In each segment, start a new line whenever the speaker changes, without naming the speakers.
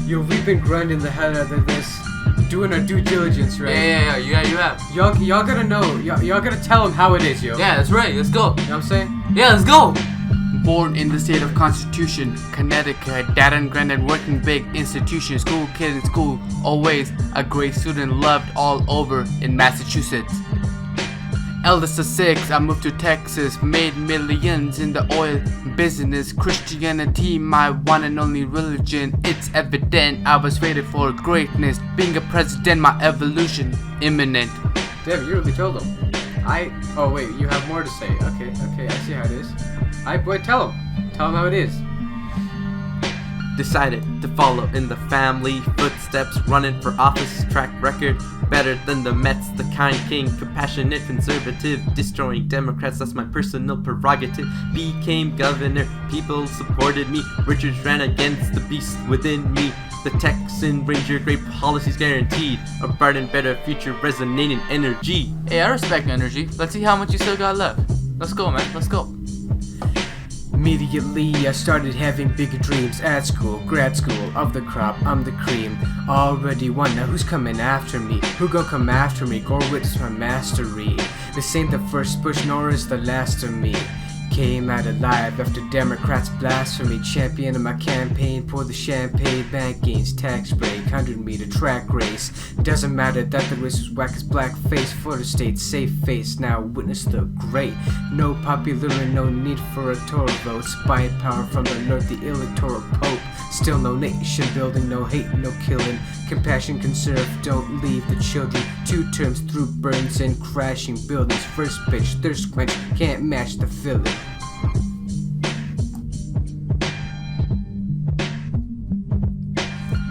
Yo, we've been grinding the hell out of this, doing our due diligence, right?
Yeah, you have.
Y'all gotta know, y'all gotta tell them how it is, yo.
Yeah, that's right, let's go.
You know what I'm saying?
Yeah, let's go.
Born in the state of Constitution, Connecticut, dad and granddad working big institution, school kid in school, always a great student, loved all over in Massachusetts. Eldest of 6, I moved to Texas, made millions in the oil business. Christianity, my one and only religion. It's evident I was fated for greatness. Being a president, my evolution imminent.
Damn, you really told them. Oh wait, you have more to say. Okay, I see how it is. Alright, boy, tell them how it is.
Decided to follow in the family footsteps, running for office, track record better than the Mets, the kind king, compassionate conservative, destroying Democrats, that's my personal prerogative. Became governor, people supported me, Richards ran against the beast within me. The Texan Ranger, great policies guaranteed, a bright and better future, resonating energy.
Hey, I respect energy. Let's see how much you still got left. Let's go, man, let's go.
Immediately I started having bigger dreams at school, grad school, of the crop, I'm the cream. Already won, now who's coming after me? Who gon' come after me? Go witness my mastery. This ain't the first Bush, nor is the last of me. Came out alive after Democrats blasphemy. Champion of my campaign for the Champagne bank gains. Tax break, 100-meter track race. Doesn't matter that the race was whack as blackface. Florida State, safe face, now witness the great. No popular and no need for electoral votes. Buy power from the north, the electoral pope. Still no nation building, no hate, no killing. Compassion conserve, don't leave the children. 2 terms through burns and crashing buildings. First pitch, thirst quench, can't match the feeling.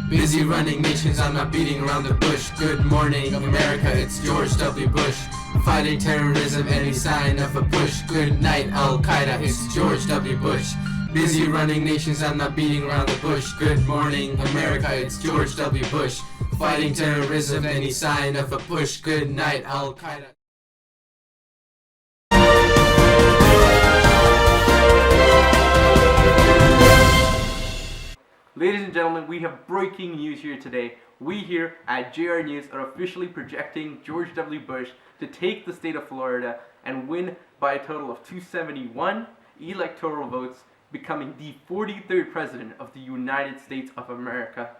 Busy running nations, I'm not beating around the bush. Good morning, America, it's George W. Bush. Fighting terrorism, any sign of a push. Good night, Al-Qaeda, it's George W. Bush. Busy running nations, I'm not beating around the bush. Good morning, America, it's George W. Bush. Fighting terrorism, any sign of a push. Good night, Al-Qaeda.
Ladies and gentlemen, we have breaking news here today. We here at JR News are officially projecting George W. Bush to take the state of Florida and win by a total of 271 electoral votes, becoming the 43rd president of the United States of America.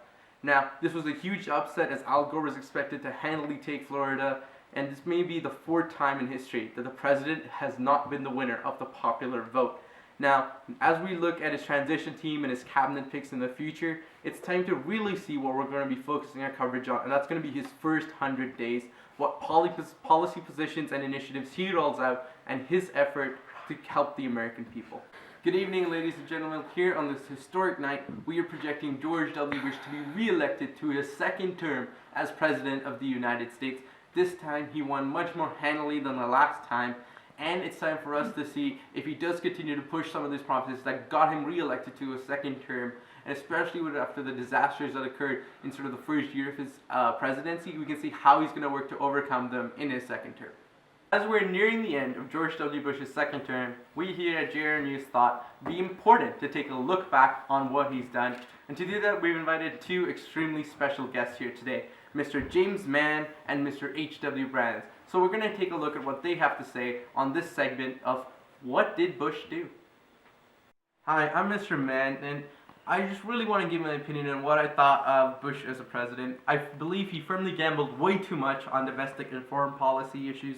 Now, this was a huge upset as Al Gore was expected to handily take Florida, and this may be the 4th time in history that the president has not been the winner of the popular vote. Now, as we look at his transition team and his cabinet picks in the future, it's time to really see what we're going to be focusing our coverage on, and that's going to be his first 100 days, what policy positions and initiatives he rolls out, and his effort to help the American people. Good evening, ladies and gentlemen. Here on this historic night, we are projecting George W. Bush to be re-elected to his 2nd term as President of the United States. This time, he won much more handily than the last time, and it's time for us to see if he does continue to push some of these promises that got him re-elected to a 2nd term, and especially after the disasters that occurred in sort of the first year of his presidency, we can see how he's going to work to overcome them in his 2nd term. As we're nearing the end of George W. Bush's 2nd term, we here at JR News thought it'd be important to take a look back on what he's done, and to do that we've invited 2 extremely special guests here today, Mr. James Mann and Mr. H.W. Brands. So we're going to take a look at what they have to say on this segment of What Did Bush Do? Hi, I'm Mr. Mann, and I just really want to give my opinion on what I thought of Bush as a president. I believe he firmly gambled way too much on domestic and foreign policy issues.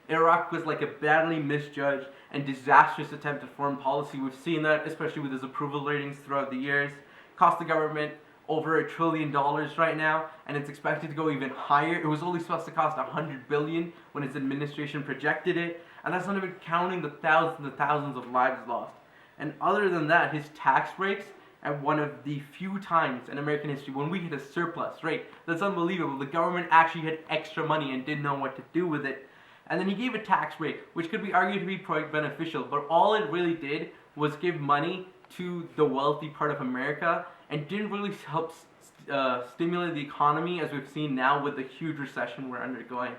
Iraq was like a badly misjudged and disastrous attempt at foreign policy. We've seen that, especially with his approval ratings throughout the years. Cost the government over $1 trillion right now, and it's expected to go even higher. It was only supposed to cost $100 billion when his administration projected it, and that's not even counting the thousands and thousands of lives lost. And other than that, his tax breaks at one of the few times in American history when we hit a surplus, right? That's unbelievable. The government actually had extra money and didn't know what to do with it. And then he gave a tax break, which could be argued to be quite beneficial, but all it really did was give money to the wealthy part of America and didn't really help stimulate the economy as we've seen now with the huge recession we're undergoing.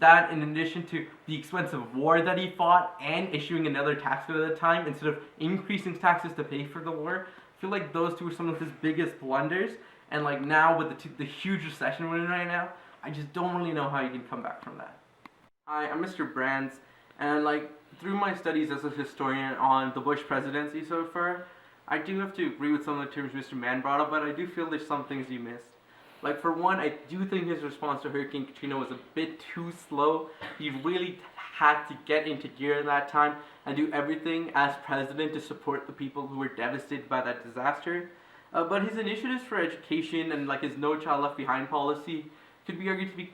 That, in addition to the expensive war that he fought and issuing another tax cut at the time instead of increasing taxes to pay for the war, I feel like those two are some of his biggest blunders. And like now with the huge recession we're in right now, I just don't really know how you can come back from that. Hi, I'm Mr. Brands, and like through my studies as a historian on the Bush presidency so far, I do have to agree with some of the terms Mr. Mann brought up, but I do feel there's some things you missed. Like for one, I do think his response to Hurricane Katrina was a bit too slow. He really had to get into gear at that time and do everything as president to support the people who were devastated by that disaster. But his initiatives for education and like his No Child Left Behind policy could be argued to be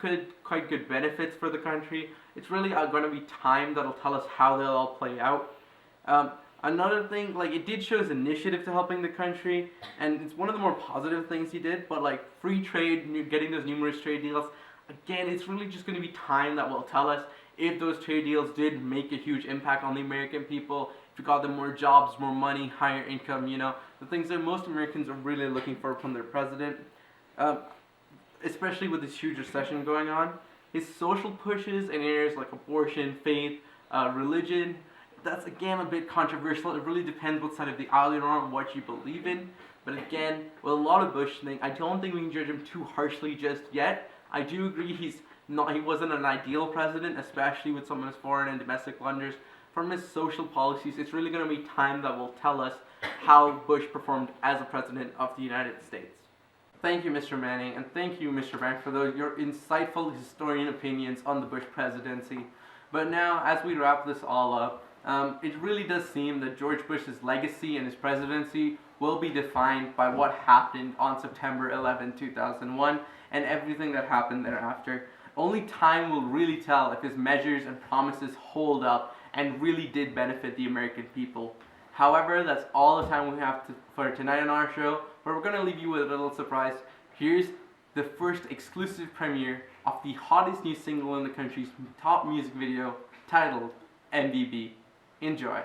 quite good benefits for the country. It's really going to be time that'll tell us how they'll all play out. Another thing, like it did show his initiative to helping the country, and it's one of the more positive things he did, but like free trade, getting those numerous trade deals, again, it's really just going to be time that will tell us if those trade deals did make a huge impact on the American people, if it got them more jobs, more money, higher income, you know, the things that most Americans are really looking for from their president, especially with this huge recession going on. His social pushes in areas like abortion, faith, religion, that's again a bit controversial. It really depends what side of the aisle you're on, what you believe in. But again, with a lot of Bush thing, I don't think we can judge him too harshly just yet. I do agree he wasn't an ideal president, especially with some of his foreign and domestic blunders. From his social policies, it's really going to be time that will tell us how Bush performed as a president of the United States. Thank you, Mr. Manning, and thank you, Mr. Bank, for your insightful historian opinions on the Bush presidency. But now, as we wrap this all up, it really does seem that George Bush's legacy and his presidency will be defined by what happened on September 11, 2001, and everything that happened thereafter. Only time will really tell if his measures and promises hold up and really did benefit the American people. However, that's all the time we have for tonight on our show, but we're going to leave you with a little surprise. Here's the first exclusive premiere of the hottest new single in the country's top music video, titled MBB. Enjoy.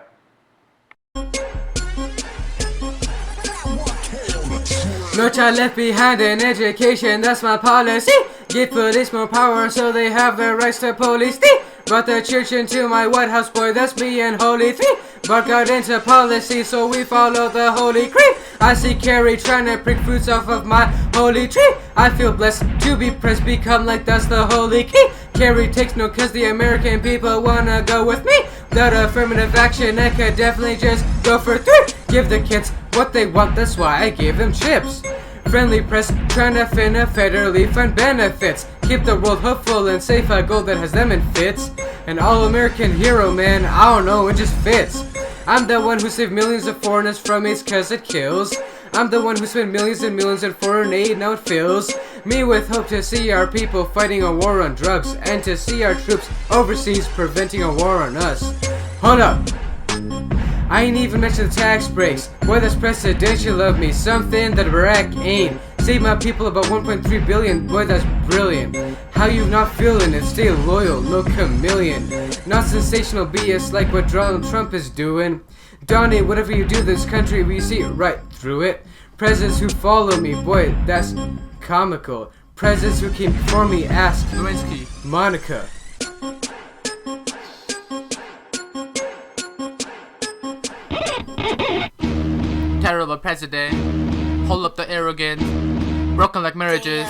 No child left behind in education, that's my policy. Give police more power so they have the rights to police. Brought the church into my White House, boy, that's me and Holy Three. But got into policy, so we follow the Holy Creed. I see Kerry trying to prick fruits off of my holy tree. I feel blessed to be pressed, become like that's the holy key. Kerry takes no cause the American people wanna go with me. Without affirmative action, I could definitely just go for 3. Give the kids what they want, that's why I gave them chips. Friendly press, trying to fin a federally fund benefits. Keep the world hopeful and safe, a goal that has them in fits. An all-American hero, man, I don't know, it just fits. I'm the one who saved millions of foreigners from AIDS cause it kills. I'm the one who spent millions and millions in foreign aid, now it fills me with hope to see our people fighting a war on drugs, and to see our troops overseas preventing a war on us. Hold up, I ain't even mentioned the tax breaks. Boy, that's presidential of me, something that Barack ain't. Save my people about 1.3 billion, boy, that's brilliant. How you not feeling it? Stay loyal, no chameleon. Not sensational BS like what Donald Trump is doing. Donnie, whatever you do, this country, we see right through it. Presidents who follow me, boy, that's comical. Presidents who came before me, ask
Lewinsky.
Monica.
Terrible president. Hold up the arrogance. Broken like marriages.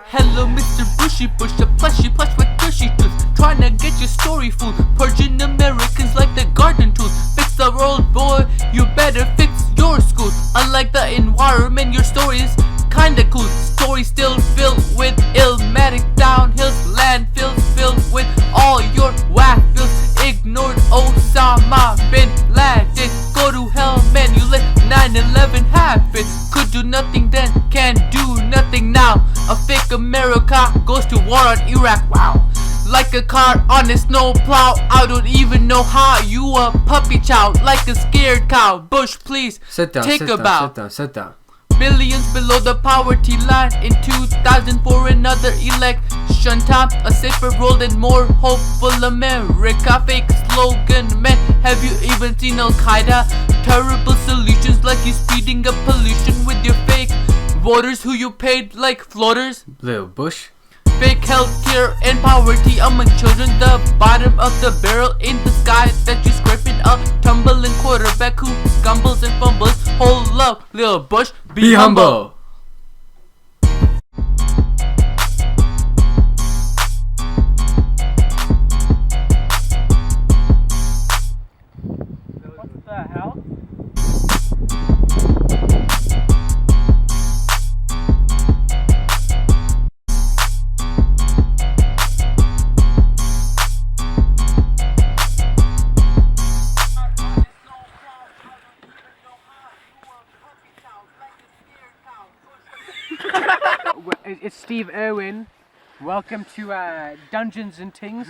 Hello, Mr. Bushy Bush, the plushy plush with tushy tooth. Trying to get your story food. Purging Americans like the garden tools. Fix the world, boy, you better fix your school. Unlike the environment, your story is kinda cool. Story still filled with illmatic downhills, landfills filled with all your whack bills. Ignored Osama bin Laden. Go to hell, man, you let 9/11 happen. Could do nothing then, can do nothing now. A fake America goes to war on Iraq, wow. Like a car on a snow plow, I don't even know how. You a puppy child, like a scared cow. Bush, please,
Sit down,
take
sit
a
down,
bow.
sit down, sit down.
Billions below the poverty line in 2000 for another election time. A safer world and more hopeful America. Fake slogan, man, have you even seen Al-Qaeda? Terrible solutions like you speeding up pollution with your fake voters who you paid like floaters.
Little Bush.
big healthcare and poverty among children. The bottom of the barrel in the sky that you scraping up. Tumbling quarterback who stumbles and fumbles. Hold up, little Bush,
Be humble.
What the hell? It's Steve Irwin. Welcome to Dungeons and Things.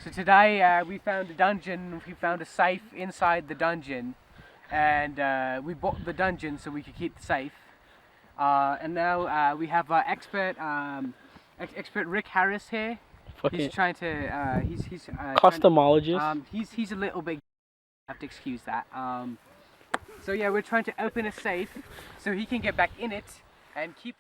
So today we found a dungeon. We found a safe inside the dungeon, and we bought the dungeon so we could keep the safe. And now we have our expert Rick Harris here. He's trying to he's
costumologist.
He's a little bit. Have to excuse that. So yeah, we're trying to open a safe so he can get back in it and keep.